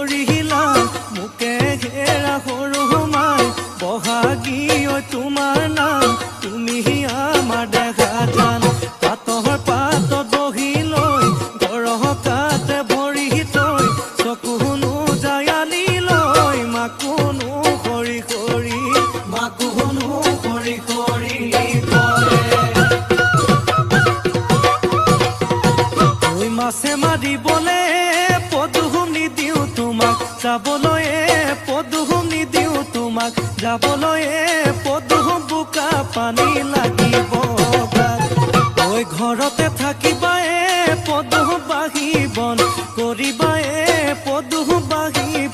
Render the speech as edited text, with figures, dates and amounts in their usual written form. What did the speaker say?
কৰিলা মোকে ঘেৰা সৰু মাই বহাগী ঐ তোমাৰ নাম তুমি আমাৰ দেখা জান পাতৰ পাতত বহি লৈ গৰহ কাতে ভৰি তই চকুনো জায়ালি লৈ মাকুনো খৰি খৰি মাকুনো খৰি খৰি ঐ মাছে মাৰিবলে পদুম নিদিওঁ তোমাক যাবলৈ পদুম নিদিওঁ তোমাক যাবলৈ পদুম বোকা পানী লাগিব ঐ ঘৰতে থাকি